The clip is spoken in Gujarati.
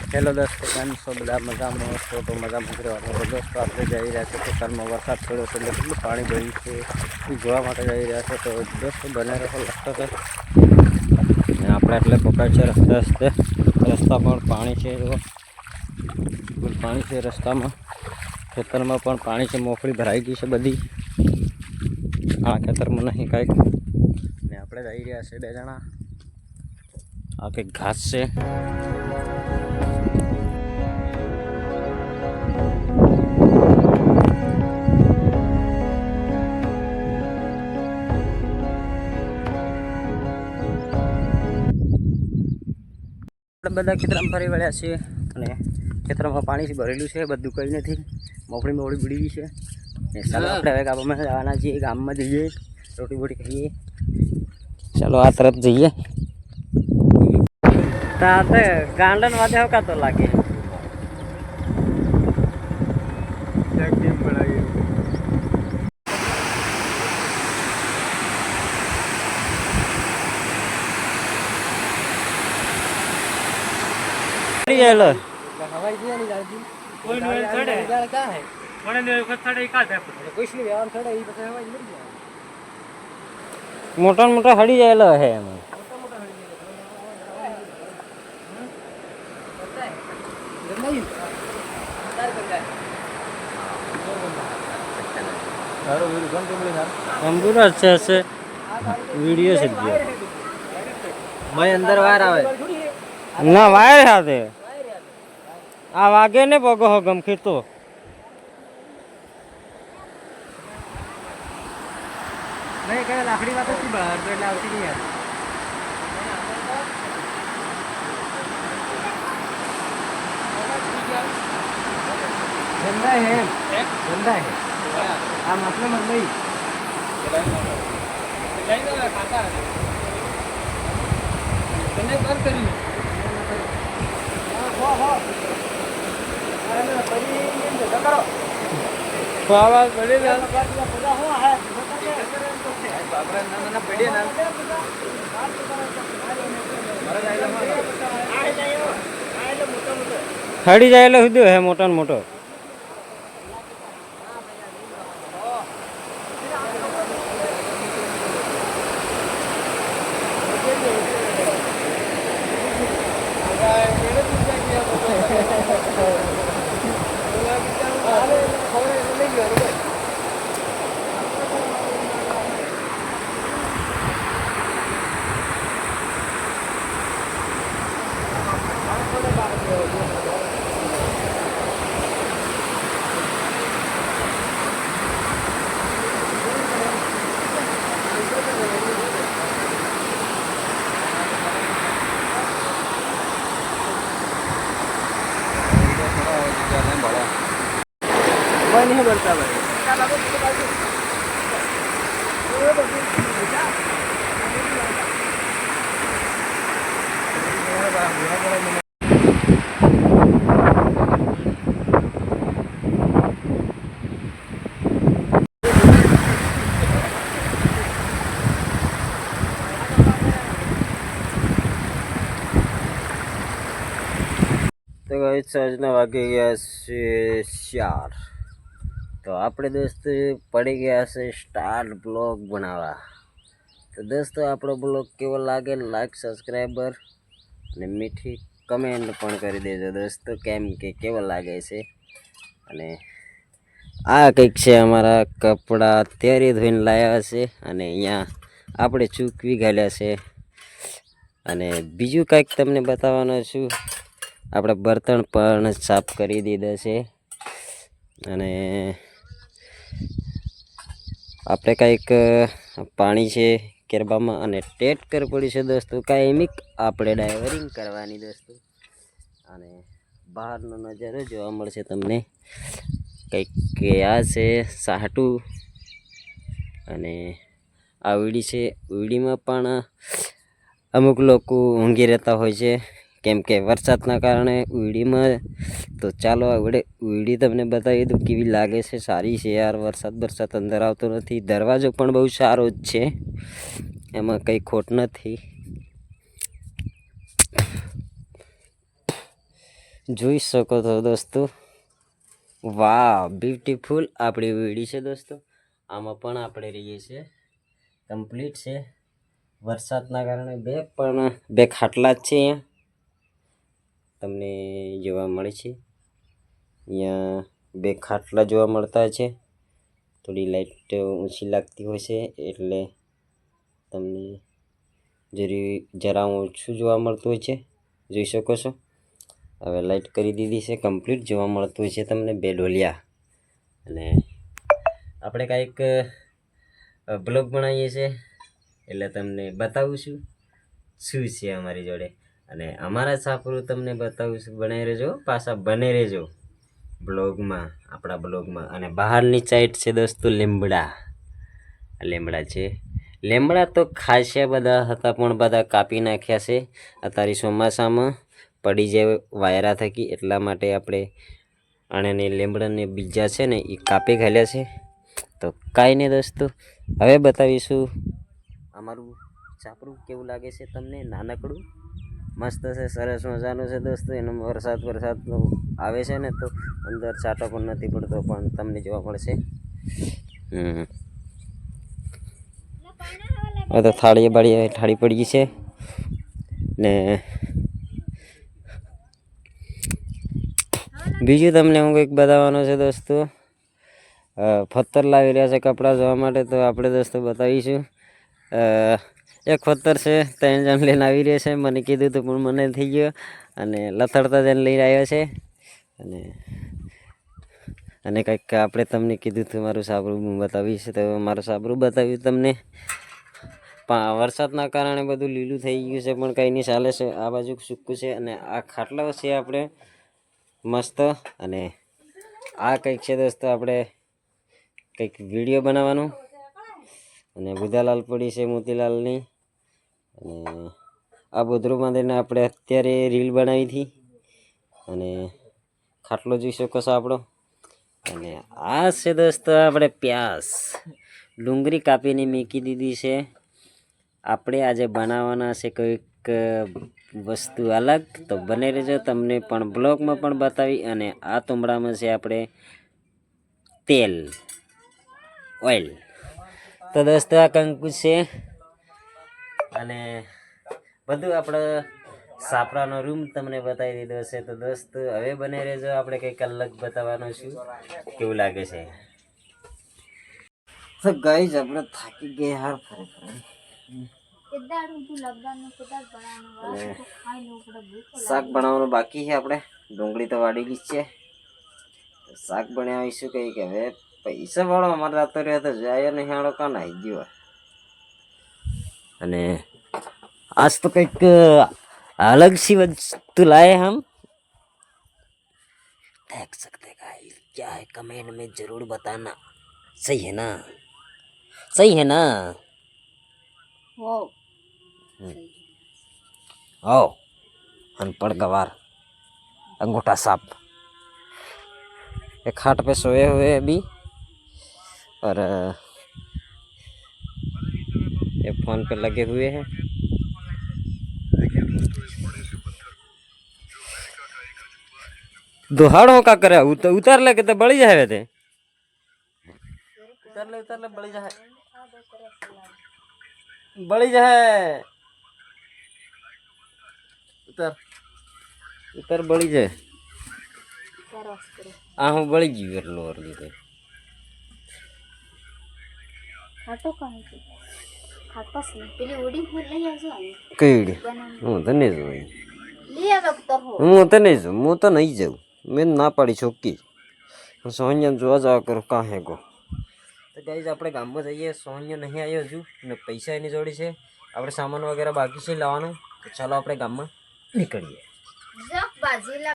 હેલો દોસ્તો, કેમ છો? બધા મજામાં છો તો મજામાં રહેવાનું. દોસ્તો આપણે જઈ રહ્યા છે ખેતરમાં. વરસાદ પડ્યો છે એટલે કેટલું પાણી ભર્યું છે એ જોવા માટે જઈ રહ્યા છે. તો દોસ્તો બને રહો લગતો કે આપણે એટલે પકડ છે રસ્તા પણ પાણી છે, ફૂલ પાણી છે રસ્તામાં. ખેતરમાં પણ પાણી છે, મોકળી ભરાઈ ગઈ છે બધી. આ ખેતરમાં નહીં કાંઈક ને આપણે જઈ રહ્યા છે 2 જણા. આ કંઈક ઘાસ છે. આપણે બધા ખેતરમાં ફરી વળ્યા છીએ અને ખેતરમાં પાણી ભરેલું છે, બધું કંઈ નથી. મોકળી મોકળી પડી ગઈ છે ને. ચાલો આપણે હવે ગામમાં જવાના છીએ, ગામમાં જઈએ, રોટી બોટી ખાઈએ. ચાલો આ તરફ જઈએ. તાતે ગાંડન વાદે હોકા તો લાગે મોટા મોટા હડી જાયેલો હે એમાં. कंप्यूटर से वीडियो से मैं अंदर वायर आवे ना वायर हाथे आ वागे ने पगो हो गमखीर तो नहीं कहे लाकड़ी बात थी बाहर तो એટલે આવતી નહીં યાર. गंदा है गंदा है आ मतलब मत नहीं खाता है तने बंद करी हो अरे परी ये करो बाबा बड़े ना पूरा हुआ है बाबरा ना पड़ी ना हड़ी जायलो हुदो है मोटा मोटो नहीं बढ़ता भाई. तो गाइस साजना वागे गया से 4 तो આપણે દોસ્તો પડી ગયા છે સ્ટાર્ટ બ્લોગ બનાવવા. તો દોસ્તો આપણો બ્લોગ કેવો લાગે લાઈક સબસ્ક્રાઈબર અને મીઠી કમેન્ટ પણ કરી દેજો દોસ્તો, કેમ કે કેવો લાગે છે. અને આ કંઈક છે અમારા કપડાં અત્યારે ધોઈને લાવ્યા છે અને અહીંયા આપણે ચૂકવી ઘાલ્યા છે. અને બીજું કંઈક તમને બતાવવાનો છું, આપણે બર્તન પણ સાફ કરી દીધા છે. અને આપણે કંઈક પાણી છે કેરબામાં અને ટેટ કર પડી છે દોસ્તો, કાયમિક આપણે ડાયવરિંગ કરવાની દોસ્તો. અને બહારનો નજારો જોવા મળશે તમને. કંઈક આ છે સાટું અને આ વીડી છે. વીડીમાં પણ અમુક લોકો ઊંઘી રહેતા હોય છે કેમ કે વરસાદના કારણે વીડીમાં. તો ચાલો આપણે વીડી તમને બતાવી દઉં કેવી લાગે છે. સારી છે યાર, વરસાદ અંદર આવતો નથી. દરવાજો પણ બહુ સારો જ છે, એમાં કંઈ ખોટ નથી. જોઈ શકો છો દોસ્તો, વાહ બ્યુટીફુલ આપણી વીડી છે દોસ્તો. આમાં પણ આપણે રહીએ છીએ કમ્પ્લીટ છે. વરસાદના કારણે બે ખાટલા જ છે. અહીંયા તમને જોવા મળે છે, અહીંયા બે ખાટલા જોવા મળતા છે. થોડી લાઇટ ઊંચી લાગતી હોય છે એટલે તમને જરા ઓછું જોવા મળતું હોય છે, જોઈ શકો છો. હવે લાઇટ કરી દીધી છે, કમ્પ્લીટ જોવા મળતું હોય છે તમને બે ઢોલિયા. અને આપણે કાંઈક બ્લોગ બનાવીએ છીએ એટલે તમને બતાવું છું શું છે અમારી જોડે. અને અમારા છાપરું તમને બતાવું છું, બનાવી રહેજો, પાછા બને રહેજો બ્લોગમાં, આપણા બ્લોગમાં. અને બહારની સાઈડ છે દોસ્તો લીમડા છે. લીમડા તો ખાસ્યા બધા હતા પણ બધા કાપી નાખ્યા છે અત્યારે ચોમાસામાં પડી જાય વાયરા થકી, એટલા માટે આપણે આને લીમડાને બીજા છે ને એ કાપી ઘાલ્યા છે. તો કાંઈ નહીં દોસ્તો, હવે બતાવીશું અમારું છાપરું કેવું લાગે છે તમને. નાનકડું મસ્ત છે, સરસ મજાનું છે દોસ્તો. એનો વરસાદ આવે છે ને તો અંદર છાંટો પણ નથી પડતો, પણ તમને જોવા મળશે. હવે તો થાળી પડી છે ને બીજું તમને હું કંઈક બતાવવાનું છે દોસ્તો. પથ્થર લાવી રહ્યા છે કપડાં ધોવા માટે, તો આપણે દોસ્તો બતાવીશું. એક પથ્થર છે 3 જણ લઈને આવી રહ્યા છે, મને કીધું હતું પણ મને થઈ ગયો અને લથડતા જઈને લઈને આવ્યો છે. અને કંઈક આપણે તમને કીધું હતું મારું સાબરું હું બતાવીશ, તો મારું સાબરું બતાવ્યું તમને. વરસાદના કારણે બધું લીલું થઈ ગયું છે પણ કંઈ નહીં, ચાલે છે. આ બાજુ સૂકું છે અને આ ખાટલાઓ છે આપણે મસ્ત. અને આ કંઈક છે દોસ્તો, આપણે કંઈક વિડીયો બનાવવાનું. અને બુધાલાલ પડી છે મોતીલાલની. અને આ બોધરું બાંધીને આપણે અત્યારે રીલ બનાવી હતી. અને ખાટલો જોઈ શકો છો આપણો. અને આ છે દોસ્તો આપણે પ્યાસ ડુંગળી કાપીને મૂકી દીધી છે. આપણે આજે બનાવવાના છે કોઈક વસ્તુ અલગ, તો બને રહેજો, તમને પણ બ્લોગમાં પણ બતાવી. અને આ તુંબડામાં છે આપણે તેલ, ઓઇલ. તો દોસ્તો આ કંકુ છે અને બધું આપણે સાપરાનો રૂમ તમને બતાવી દીધો છે. તો દોસ્તો હવે બને રહેજો, આપણે કંઈક અલગ બતાવવાનું છું કેવું લાગે છે. તો ગાઈઝ આપણે થાકી ગયા યાર શાક બનાવવાનું બાકી છે. આપણે ડુંગળી તો વાળેલી જ છે, શાક બનાવીશું કંઈક. હવે પૈસા વાળો અમારે રાતો રહ્યો તો જાય ને હેડો કાં નાઈ ગયો. અને आज तो કંઈક अलग सी वस्तु लाए हम, देख सकते गाइस क्या है, कमेंट में जरूर बताना. सही है ना, सही है ना. ओ अनपढ़ गवार अंगूठा सांप एक खाट पे सोए हुए अभी, और ये फोन पे लगे हुए हैं. दोहाड़ों का करे उतर ले के तो बड़ी जाए थे, उतर ले बड़ी जाए, बड़ी जाए, उतर बड़ी जाए. आ हूँ बड़ी जी लो और जी खाटो कहाँ है? खाता से पहले ओडी फूल ले आजो आने कईड़ी हूँ तो नहीं जाऊँ, ले आवे उतर हो. હું તો નહીં જાઉં, મેં ના પાડી છોકી. સોનિયા જોવા જવા કરું કાં હે ગો. તો ગાઈઝ આપણે ગામમાં જઈએ, સોનિયા નહીં આવ્યો હજુ ને પૈસા એની જોડી છે. આપણે સામાન વગેરે બાકી છે લાવવાનું, તો ચાલો આપણે ગામમાં નીકળીએ. જક બાજી